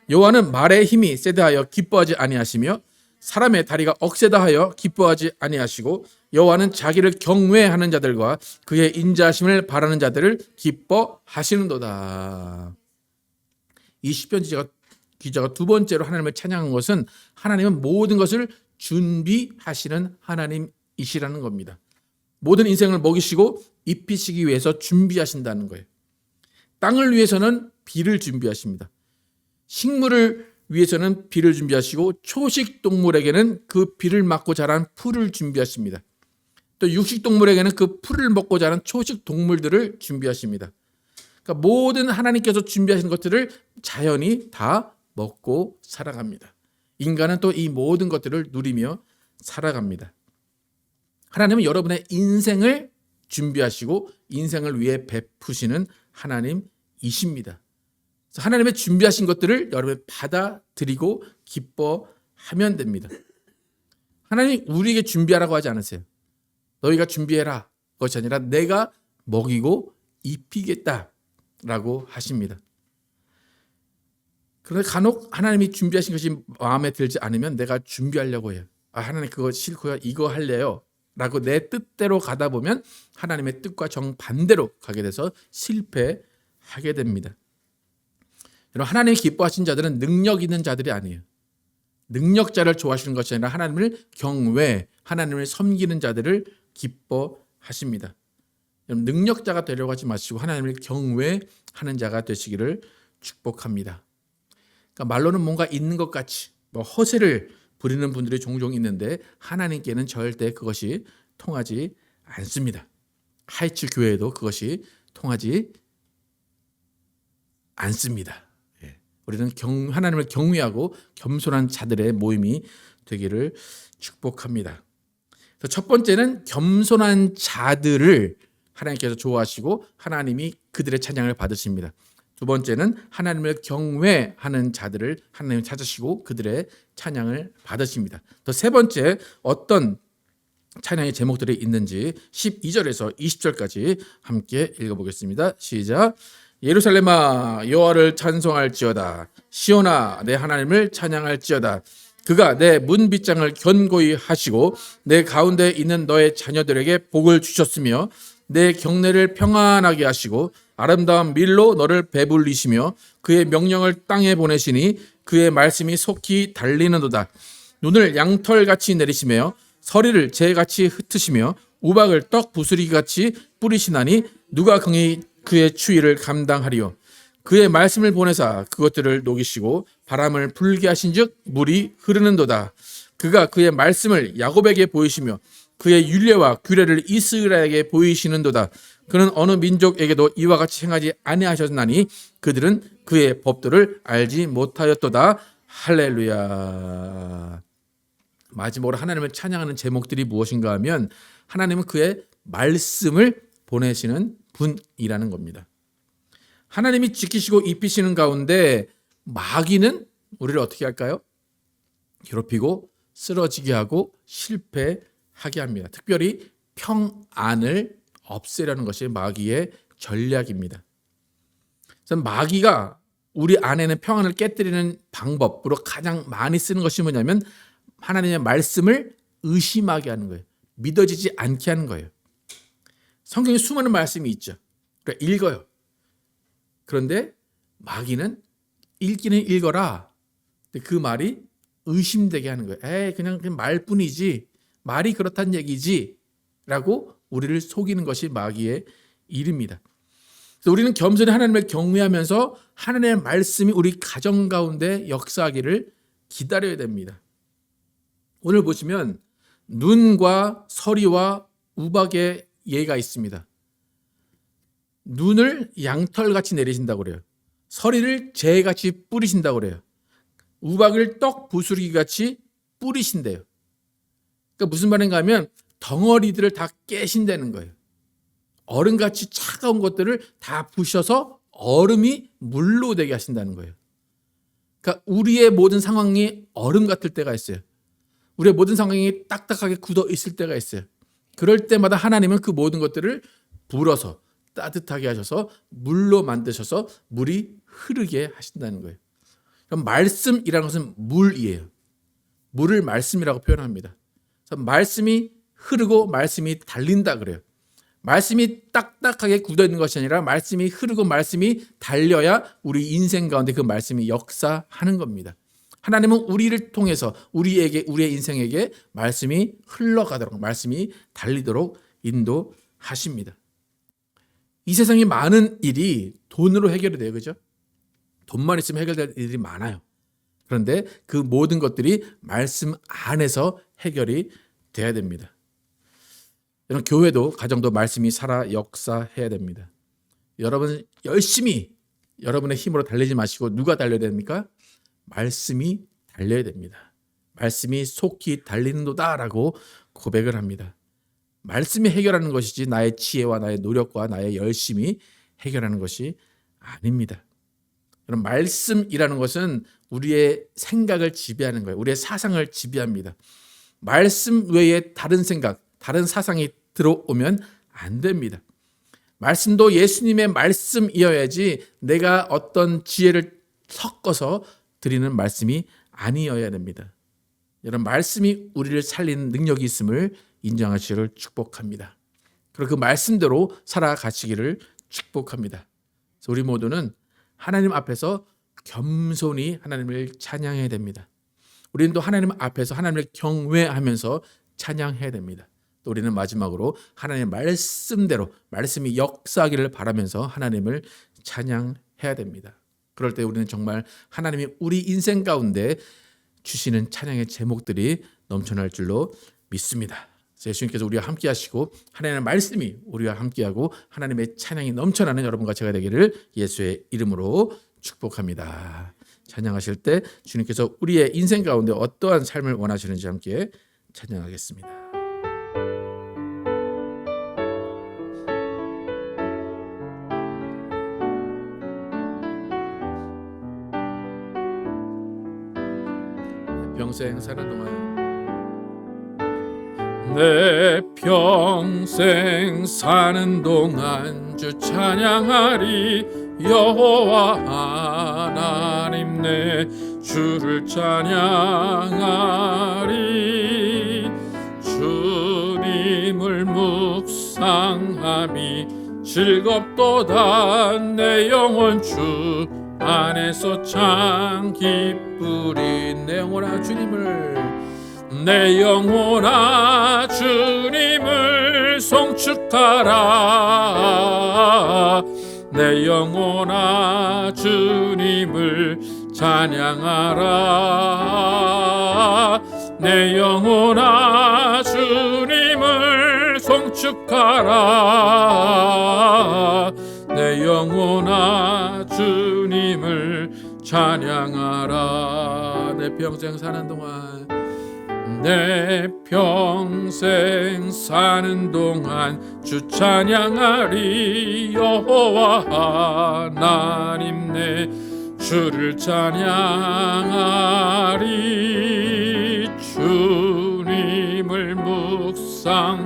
S1: 여호와는 말의 힘이 세다하여 기뻐하지 아니하시며 사람의 다리가 억세다 하여 기뻐하지 아니하시고 여호와는 자기를 경외하는 자들과 그의 인자하심을 바라는 자들을 기뻐하시는도다. 이 시편 기자가 두 번째로 하나님을 찬양한 것은 하나님은 모든 것을 준비하시는 하나님이시라는 겁니다. 모든 인생을 먹이시고 입히시기 위해서 준비하신다는 거예요. 땅을 위해서는 비를 준비하십니다. 식물을 위해서는 비를 준비하시고 초식 동물에게는 그 비를 맞고 자란 풀을 준비하십니다. 또 육식 동물에게는 그 풀을 먹고 자란 초식 동물들을 준비하십니다. 그러니까 모든 하나님께서 준비하신 것들을 자연이 다 먹고 살아갑니다. 인간은 또 이 모든 것들을 누리며 살아갑니다. 하나님은 여러분의 인생을 준비하시고 인생을 위해 베푸시는 하나님이십니다. 하나님의 준비하신 것들을 여러분이 받아들이고 기뻐하면 됩니다. 하나님 우리에게 준비하라고 하지 않으세요. 너희가 준비해라 것이 아니라 내가 먹이고 입히겠다라고 하십니다. 그런데 간혹 하나님이 준비하신 것이 마음에 들지 않으면 내가 준비하려고 해요. 하나님 그거 싫고요. 이거 할래요. 라고 내 뜻대로 가다 보면 하나님의 뜻과 정반대로 가게 돼서 실패하게 됩니다. 여러분, 하나님이 기뻐하신 자들은 능력 있는 자들이 아니에요. 능력자를 좋아하시는 것이 아니라 하나님을 경외, 하나님을 섬기는 자들을 기뻐하십니다. 여러분, 능력자가 되려고 하지 마시고 하나님을 경외하는 자가 되시기를 축복합니다. 그러니까 말로는 뭔가 있는 것 같이 허세를 부리는 분들이 종종 있는데 하나님께는 절대 그것이 통하지 않습니다. 하이츠 교회에도 그것이 통하지 않습니다. 우리는 하나님을 경외하고 겸손한 자들의 모임이 되기를 축복합니다. 첫 번째는 겸손한 자들을 하나님께서 좋아하시고 하나님이 그들의 찬양을 받으십니다. 두 번째는 하나님을 경외하는 자들을 하나님 찾으시고 그들의 찬양을 받으십니다. 또 세 번째, 어떤 찬양의 제목들이 있는지 12절에서 20절까지 함께 읽어보겠습니다. 시작. 예루살렘아 여호와를 찬송할지어다. 시온아 내 하나님을 찬양할지어다. 그가 내 문빗장을 견고히 하시고 내 가운데 있는 너의 자녀들에게 복을 주셨으며 내 경내를 평안하게 하시고 아름다운 밀로 너를 배불리시며 그의 명령을 땅에 보내시니 그의 말씀이 속히 달리는도다. 눈을 양털같이 내리시며 서리를 재같이 흩으시며 우박을 떡 부스리기같이 뿌리시나니 누가 긍히 그의 추위를 감당하리요. 그의 말씀을 보내사 그것들을 녹이시고 바람을 불게 하신즉 물이 흐르는도다. 그가 그의 말씀을 야곱에게 보이시며 그의 율례와 규례를 이스라엘에게 보이시는도다. 그는 어느 민족에게도 이와 같이 행하지 아니하셨나니 그들은 그의 법도를 알지 못하였도다. 할렐루야. 마지막으로 하나님을 찬양하는 제목들이 무엇인가 하면 하나님은 그의 말씀을 보내시는 분이라는 겁니다. 하나님이 지키시고 입히시는 가운데 마귀는 우리를 어떻게 할까요? 괴롭히고 쓰러지게 하고 실패하게 합니다. 특별히 평안을 없애려는 것이 마귀의 전략입니다. 마귀가 우리 안에는 평안을 깨뜨리는 방법으로 가장 많이 쓰는 것이 뭐냐면 하나님의 말씀을 의심하게 하는 거예요. 믿어지지 않게 하는 거예요. 성경에 수많은 말씀이 있죠. 그러니까 읽어요. 그런데 마귀는 읽기는 읽어라. 근데 그 말이 의심되게 하는 거예요. 에이 그냥 말뿐이지. 말이 그렇다는 얘기지. 라고 우리를 속이는 것이 마귀의 일입니다. 그래서 우리는 겸손히 하나님을 경외하면서 하나님의 말씀이 우리 가정 가운데 역사하기를 기다려야 됩니다. 오늘 보시면 눈과 서리와 우박의 예가 있습니다. 눈을 양털같이 내리신다고 그래요. 서리를 재같이 뿌리신다고 그래요. 우박을 떡 부스러기같이 뿌리신대요. 그러니까 무슨 말인가 하면 덩어리들을 다 깨신다는 거예요. 얼음같이 차가운 것들을 다 부셔서 얼음이 물로 되게 하신다는 거예요. 그러니까 우리의 모든 상황이 얼음 같을 때가 있어요. 우리의 모든 상황이 딱딱하게 굳어 있을 때가 있어요. 그럴 때마다 하나님은 그 모든 것들을 불어서 따뜻하게 하셔서 물로 만드셔서 물이 흐르게 하신다는 거예요. 그럼 말씀이라는 것은 물이에요. 물을 말씀이라고 표현합니다. 그래서 말씀이 흐르고 말씀이 달린다 그래요. 말씀이 딱딱하게 굳어 있는 것이 아니라 말씀이 흐르고 말씀이 달려야 우리 인생 가운데 그 말씀이 역사하는 겁니다. 하나님은 우리를 통해서 우리의 인생에게 말씀이 흘러가도록 말씀이 달리도록 인도하십니다. 이 세상에 많은 일이 돈으로 해결이 돼요. 그죠? 돈만 있으면 해결될 일이 많아요. 그런데 그 모든 것들이 말씀 안에서 해결이 돼야 됩니다. 여러분 교회도 가정도 말씀이 살아 역사해야 됩니다. 여러분 열심히 여러분의 힘으로 달리지 마시고 누가 달려야 됩니까? 말씀이 달려야 됩니다. 말씀이 속히 달리는도다라고 고백을 합니다. 말씀이 해결하는 것이지 나의 지혜와 나의 노력과 나의 열심이 해결하는 것이 아닙니다. 그럼 말씀이라는 것은 우리의 생각을 지배하는 거예요. 우리의 사상을 지배합니다. 말씀 외에 다른 생각, 다른 사상이 들어오면 안 됩니다. 말씀도 예수님의 말씀이어야지 내가 어떤 지혜를 섞어서 드리는 말씀이 아니어야 됩니다. 여러분 말씀이 우리를 살리는 능력이 있음을 인정하시기를 축복합니다. 그리고 그 말씀대로 살아가시기를 축복합니다. 그래서 우리 모두는 하나님 앞에서 겸손히 하나님을 찬양해야 됩니다. 우리는 또 하나님 앞에서 하나님을 경외하면서 찬양해야 됩니다. 또 우리는 마지막으로 하나님의 말씀대로 말씀이 역사하기를 바라면서 하나님을 찬양해야 됩니다. 그럴 때 우리는 정말 하나님이 우리 인생 가운데 주시는 찬양의 제목들이 넘쳐날 줄로 믿습니다. 예수님께서 우리와 함께 하시고 하나님의 말씀이 우리와 함께하고 하나님의 찬양이 넘쳐나는 여러분과 제가 되기를 예수의 이름으로 축복합니다. 찬양하실 때 주님께서 우리의 인생 가운데 어떠한 삶을 원하시는지 함께 찬양하겠습니다. 평생 사는 동안 내 평생 사는 동안 주 찬양하리. 여호와 하나님 내 주를 찬양하리. 주님을 묵상함이 즐겁도다. 내 영혼 주 안에서 참 기쁘리. 내 영혼아 주님을, 내 영혼아 주님을 송축하라. 내 영혼아 주님을 찬양하라. 내 영혼아 주님을 송축하라. 내 영혼아 주님을 찬양하라. 내 평생 사는 동안, 내 평생 사는 동안 주 찬양하리. 여호와 하나님 내 주를 찬양하리. 주님을 묵상함이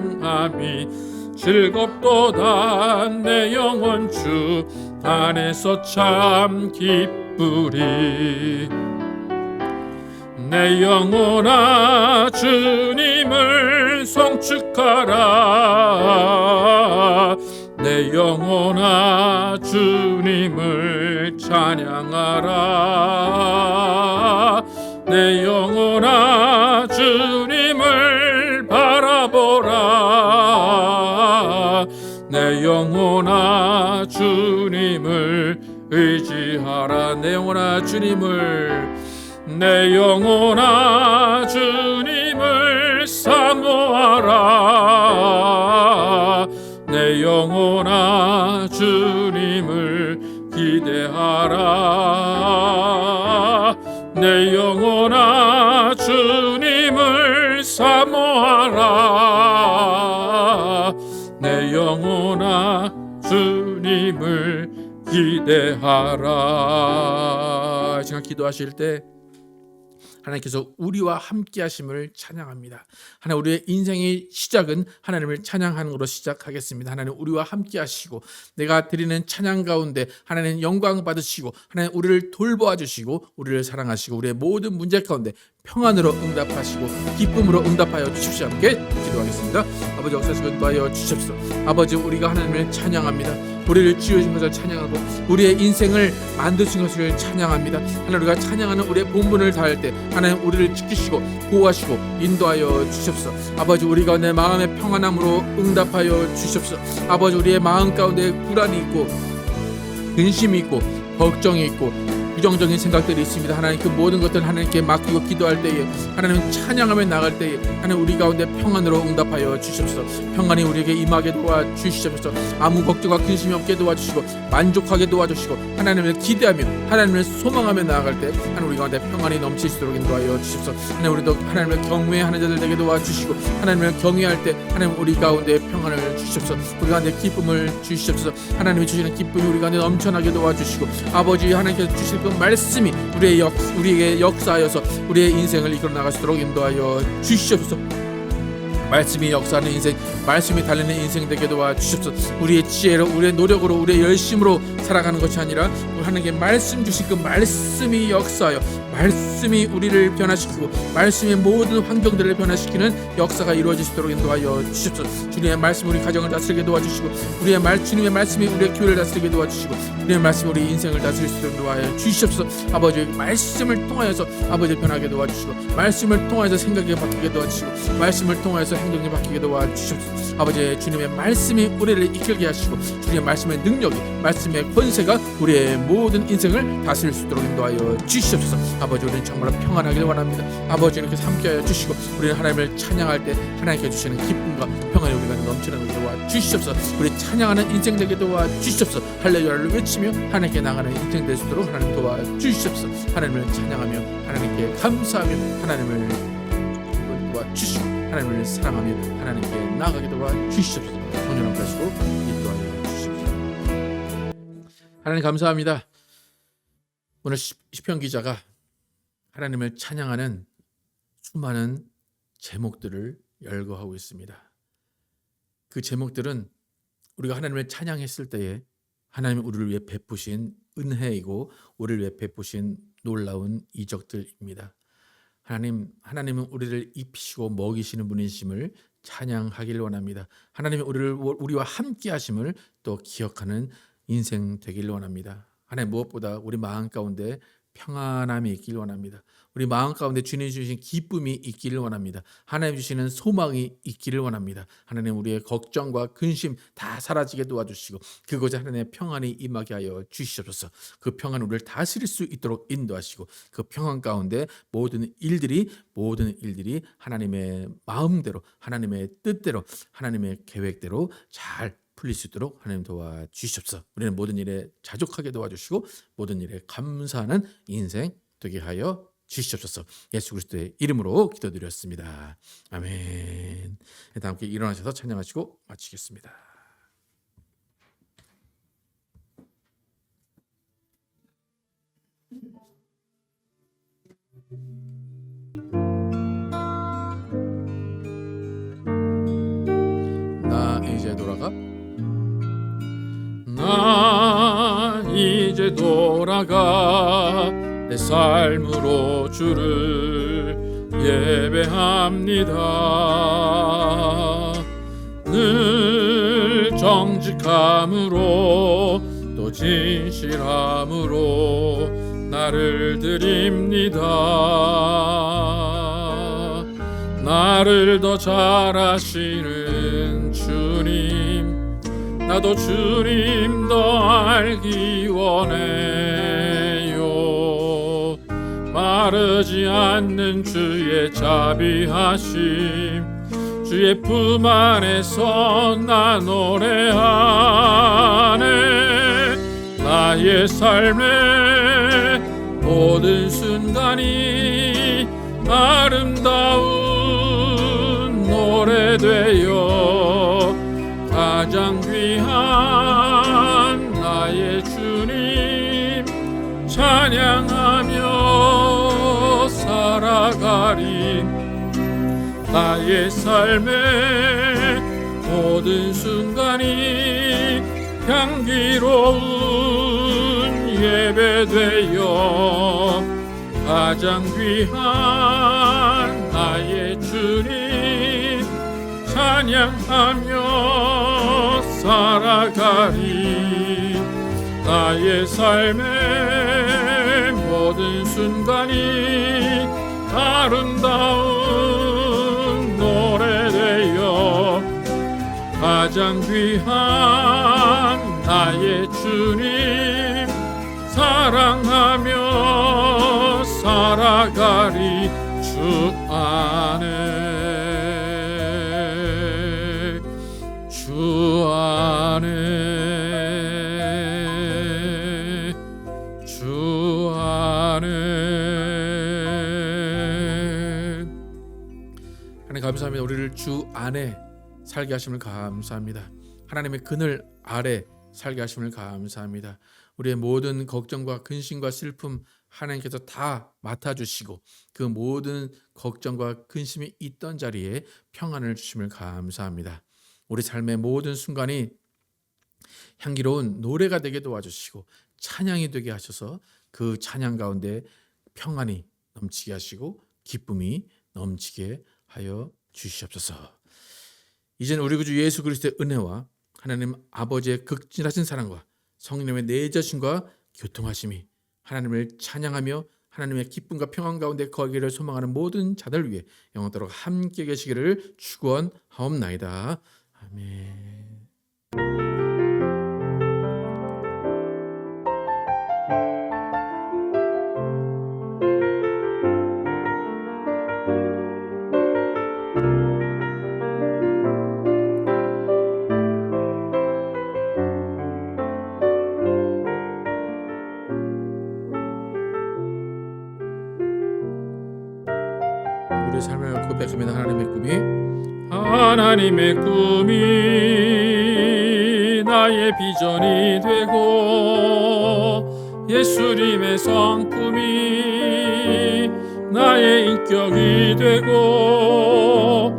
S1: 즐겁도다. 내 영혼 주 안에서 참 기쁘리. 내 영혼아 주님을 송축하라. 내 영혼아 주님을 찬양하라. 내 영혼아 주님을 바라보라. 내 영혼아 주님을 의지하라. 내 영혼아 주님을, 내 영혼아 주님을 사모하라. 내 영혼아 주님을 기대하라. 내 영혼아 주님을 사모하라. 내 영혼아 주님을 기대하라. 제가 기도하실 때 하나님께서 우리와 함께 하심을 찬양합니다. 하나님, 우리의 인생의 시작은 하나님을 찬양하는 것으로 시작하겠습니다. 하나님 우리와 함께 하시고, 내가 드리는 찬양 가운데 하나님 영광 받으시고, 하나님 우리를 돌보아 주시고, 우리를 사랑하시고, 우리의 모든 문제 가운데 평안으로 응답하시고 기쁨으로 응답하여 주십시오. 함께 기도하겠습니다. 아버지, 역사에서 인도하여 주십시오. 아버지, 우리가 하나님을 찬양합니다. 우리를 지으신 것을 찬양하고 우리의 인생을 만드신 것을 찬양합니다. 하나님, 우리가 찬양하는 우리의 본분을 다할 때 하나님 우리를 지키시고 보호하시고 인도하여 주십시오. 아버지, 우리 가운데 마음의 평안함으로 응답하여 주십시오. 아버지, 우리의 마음 가운데 불안이 있고 근심이 있고 걱정이 있고 부정적인 생각들이 있습니다. 하나님, 그 모든 것들 하나님께 맡기고 기도할 때에 하나님 찬양하며 나갈 때에 하나님 우리 가운데 평안으로 응답하여 주십시오. 평안이 우리에게 임하게 도와주시옵소서. 아무 걱정과 근심이 없게 도와주시고 만족하게 도와주시고 하나님을 기대하며 하나님을 소망하며 나아갈 때 하나님 우리 가운데 평안이 넘칠 수 있도록 인도하여 주십시오. 하나님, 우리도 하나님을 경외하는 자들 되게 도와주시고 하나님을 경외할 때 하나님 우리 가운데 평안을 주십시오. 우리 가운데 기쁨을 주시옵소서. 하나님이 주시는 기쁨이 우리 가운데 넘쳐나게 도와주시고, 아버지 하나님께서 주실 그 말씀이 우리에게 역사하여서 우리의 인생을 이끌어 나갈 수 있도록 인도하여 주시옵소서. 말씀이 역사하는 인생, 말씀이 달리는 인생 되게 도와주십시오. 우리의 지혜로, 우리의 노력으로, 우리의 열심으로 살아가는 것이 아니라 하나님께 말씀 주신 그 말씀이 역사하여 말씀이 우리를 변화시키고 말씀의 모든 환경들을 변화시키는 역사가 이루어질 수 있도록 인도하여 주십시오. 주님의 말씀 우리 가정을 다스리게 도와주시고, 주님의 말씀이 우리의 교회를 다스리게 도와주시고, 주님의 말씀 우리 인생을 다스릴 수 있도록 인도하여 주십시오. 아버지, 말씀을 통하여서 아버지 변하게 도와주시고, 말씀을 통하여서 생각이 바뀌게 도와주시고, 말씀을 통하여서 행동이 바뀌게 도와주십시오. 아버지, 주님의 말씀이 우리를 이끌게 하시고, 주님의 말씀의 능력이, 말씀의 권세가 우리의 모든 인생을 다스릴 수 있도록 인도하여 주시옵소서. 아버지, 우리는 정말 평안하길 원합니다. 아버지, 이렇게 함께하여 주시고 우리는 하나님을 찬양할 때 하나님께 주시는 기쁨과 평안이 우리가 넘치는 것을 도와주시옵소서. 우리 찬양하는 인생 되게 도와주시옵소서. 할렐루야를 외치며 하나님께 나가는 인생 될 수 있도록 하나님 도와주시옵소서. 하나님을 찬양하며 하나님께 감사하며 하나님을 도와주시고 하나님을 사랑하며 하나님께 나아가게 도와주시옵소서. 성령님 하시고 인도하여 주시옵소서. 하나님 감사합니다. 오늘 시편 기자가 하나님을 찬양하는 수많은 제목들을 열거하고 있습니다. 그 제목들은 우리가 하나님을 찬양했을 때에 하나님이 우리를 위해 베푸신 은혜이고 우리를 위해 베푸신 놀라운 이적들입니다. 하나님은 우리를 입히시고 먹이시는 분이심을 찬양하길 원합니다. 하나님이 우리와 함께 하심을 또 기억하는 인생 되길 원합니다. 하나님 무엇보다 우리 마음 가운데 평안함이 있길 원합니다. 우리 마음 가운데 주님 주신 기쁨이 있기를 원합니다. 하나님 주시는 소망이 있기를 원합니다. 하나님 우리의 걱정과 근심 다 사라지게 도와주시고 그곳에 하나님의 평안이 임하게 하여 주시옵소서. 그 평안 우리를 다스릴 수 있도록 인도하시고 그 평안 가운데 모든 일들이 하나님의 마음대로 하나님의 뜻대로 하나님의 계획대로 잘 풀릴 수 있도록 하나님 도와주시옵소서. 우리는 모든 일에 자족하게 도와주시고 모든 일에 감사하는 인생 되게 하여 주시옵소서. 예수 그리스도의 이름으로 기도드렸습니다. 아멘. 다 함께 일어나셔서 찬양하시고 마치겠습니다. 나 이제 돌아가 내 삶으로 주를 예배합니다. 늘 정직함으로 또 진실함으로 나를 드립니다. 나를 더 잘 아시는 주님, 나도 주님 더 알기 원해요. 마르지 않는 주의 자비하심, 주의 품 안에서 나 노래하네. 나의 삶의 모든 순간이 아름다운 노래되어 가장 귀한 나의 주님 찬양하며 살아가리. 나의 삶의 모든 순간이 향기로운 예배되어 가장 귀한 나의 주님 찬양하며 살아가리. 나의 삶의 모든 순간이 아름다운 노래되어 가장 귀한 나의 주님 사랑하며 살아가리. 주 안에 주 안에 주 안에. 하나님 감사합니다. 우리를 주 안에 살게 하심을 감사합니다. 하나님의 그늘 아래 살게 하심을 감사합니다. 우리의 모든 걱정과 근심과 슬픔 하나님께서 다 맡아주시고 그 모든 걱정과 근심이 있던 자리에 평안을 주심을 감사합니다. 우리 삶의 모든 순간이 향기로운 노래가 되게 도와주시고 찬양이 되게 하셔서 그 찬양 가운데 평안이 넘치게 하시고 기쁨이 넘치게 하여 주시옵소서. 이제는 우리 구주 예수 그리스도의 은혜와 하나님 아버지의 극진하신 사랑과 성령의 내저신과 교통하심이 하나님을 찬양하며 하나님의 기쁨과 평안 가운데 거기를 소망하는 모든 자들 위해 영원토록 함께 계시기를 축원하옵나이다. 아멘. 우리 삶을 고백합니다. 하나님의 꿈이 나의 비전이 되고 예수님의 성품이 나의 인격이 되고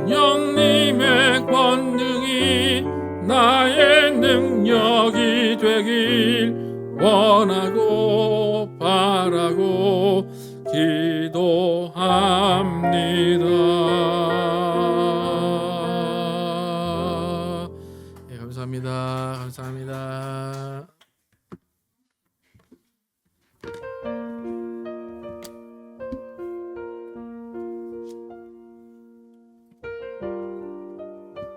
S1: 성령님의 권능이 나의 능력이 되길 원하고 바라고 기도합니다. 네, 감사합니다. 감사합니다.